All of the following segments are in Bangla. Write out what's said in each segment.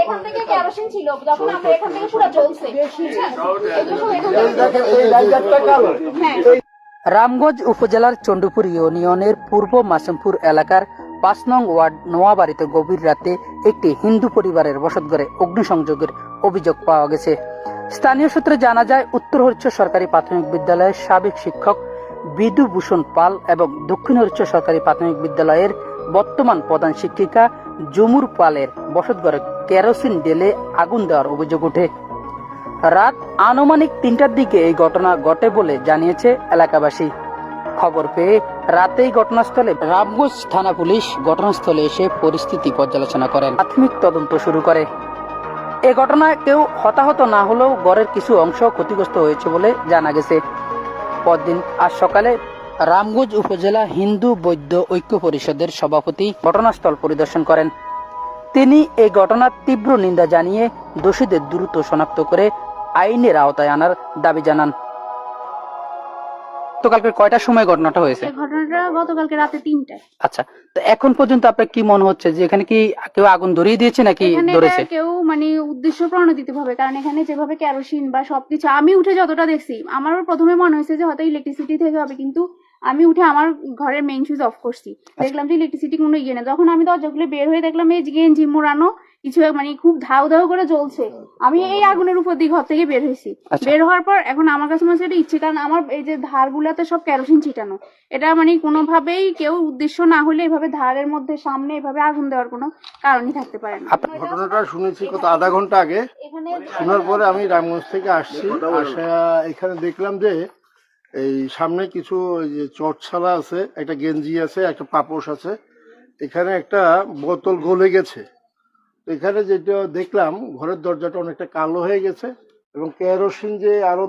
এখান থেকে কেরোসিন ছিল যখন আমরা এখান থেকে পুরো জ্বলছে। রামগঞ্জ উপজেলার চণ্ডীপুর ইউনিয়নের পূর্ব মাসুমপুর এলাকার ৫ নং ওয়ার্ড নোয়াবাড়িতে গভীর রাতে একটি হিন্দু পরিবারের বসতঘরে অগ্নিসংযোগের অভিযোগ পাওয়া গেছে। স্থানীয় সূত্রে জানা যায়, উত্তর হরিচ্ছ সরকারি প্রাথমিক বিদ্যালয়ের সাবেক শিক্ষক বিধুভূষণ পাল এবং দক্ষিণ হরিচ্ছ সরকারি প্রাথমিক বিদ্যালয়ের বর্তমান প্রধান শিক্ষিকা জুমুর পালের বসতঘরে কেরোসিন ঢেলে আগুন দেওয়ার অভিযোগ ওঠে। রাত আনুমানিক ৩টার দিকে এই ঘটনা ঘটে বলে জানিয়েছে এলাকাবাসী। খবর পেয়ে রাতেই ঘটনাস্থলে রামগঞ্জ থানা পুলিশ ঘটনাস্থলে এসে পরিস্থিতি পর্যালোচনা করেন, প্রাথমিক তদন্ত শুরু করে। এ ঘটনায় কেউ হতাহত না হলেও ঘরের কিছু অংশ ক্ষতিগ্রস্ত হয়েছে বলে জানা গেছে। পরদিন আজ সকালে রামগঞ্জ উপজেলা হিন্দু বৌদ্ধ ঐক্য পরিষদের সভাপতি ঘটনাস্থল পরিদর্শন করেন। তিনি এই ঘটনার তীব্র নিন্দা জানিয়ে দোষীদের দ্রুত শনাক্ত করে আইনের আওতায় আনার দাবি জানান। গতকালকে কয়টার সময় ঘটনাটা হয়েছে? ঘটনাটা গতকালকে রাতে ৩টায়। আচ্ছা, তো এখন পর্যন্ত আপনার কি মনে হচ্ছে যে এখানে কি কেউ আগুন ধরিয়ে দিয়েছে নাকি ধরেছে? কেউ উদ্দেশ্য প্রণোদিত ভাবে, কারণ এখানে যেভাবে কেরোসিন বা সবকিছু আমি উঠে যতটা দেখছি, আমারও প্রথমে মনে হয়েছে যে হয়তো ইলেকট্রিসিটি থেকে হবে, কিন্তু আমি উঠে আমার ঘরের মেইন সুইচ অফ করছি, দেখলাম যে ইলেকট্রিসিটি কোনো ইয়ে না। যখন আমি দরজা খুলে বের হয়ে দেখলাম এই গেঞ্জি মোড়ানো কিছু খুব ধাউ ধাউ করে জ্বলছে, আমি এই আগুনের উপর দিয়ে ঘর থেকে বের হয়েছি। বের হওয়ার পর এখন আমার কাছে মনে হচ্ছে এটা ইচ্ছে, কারণ আমার এই যে ধারগুলাতে সব কেরোসিন ছিটানো, এটা কোনোভাবেই কেউ উদ্দেশ্য না হলে এভাবে ধারের মধ্যে সামনে এভাবে আগুন দেওয়ার কোনো কারণই থাকতে পারে না। ঘটনাটা শুনেছি কত আধা ঘন্টা আগে, শোনার পরে আমি রামগঞ্জ থেকে আসছি, এখানে দেখলাম যে এই সামনে কিছু চট ছাড়া আছে, একটা গেঞ্জি আছে, একটা পাপোশ আছে, এখানে একটা বোতল গলে গেছে। এখানে যেটা দেখলাম ঘরের দরজাটা অনেকটা কালো হয়ে গেছে এবং কেরোসিন যে আরো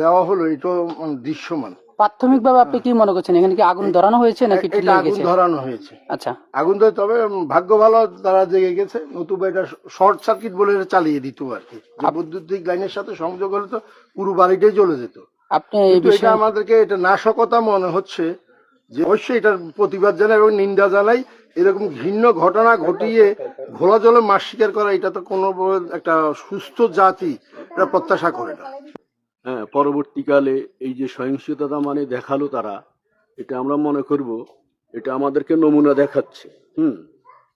দেওয়া হলো এটাও দৃশ্যমান। প্রাথমিকভাবে আপনি কি মনে করছেন এখানে কি আগুন ধরানো হয়েছে নাকি আগুন ধরানো হয়েছে? আচ্ছা, আগুন ধরে, তবে ভাগ্য ভালো তারা জেগে গেছে, নতুবা এটা শর্ট সার্কিট বলে চালিয়ে দিত আর কি। বৈদ্যুতিক লাইনের সাথে সংযোগ হলে তো পুরো বাড়িটাই জ্বলে যেত। আপনি এটা আমাদেরকে এটা নাশকতা মনে হচ্ছে, যে অবশ্যই এটার প্রতিবাদ জানাই এবং নিন্দা জানাই। এরকম ঘৃণ্য ঘটনা ঘটিয়ে ঘোলা জলে মাছ শিকার করা, এটা তো কোনো একটা সুস্থ জাতি এটা প্রত্যাশা করে না। হ্যাঁ, পরবর্তীকালে এই যে সহিংসতা দেখালো তারা, এটা আমরা মনে করব এটা আমাদেরকে নমুনা দেখাচ্ছে,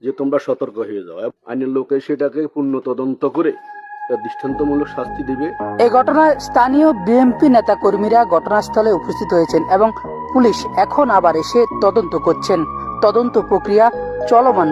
যে তোমরা সতর্ক হয়ে যাও। আইনের লোকে সেটাকে পূর্ণ তদন্ত করে দৃষ্টান্তমূলক শাস্তি দিবে। এই ঘটনায় স্থানীয় বিএনপি নেতা কর্মীরা ঘটনাস্থলে উপস্থিত হয়েছেন এবং পুলিশ এখন আবার এসে তদন্ত করছেন। তদন্ত প্রক্রিয়া চলমান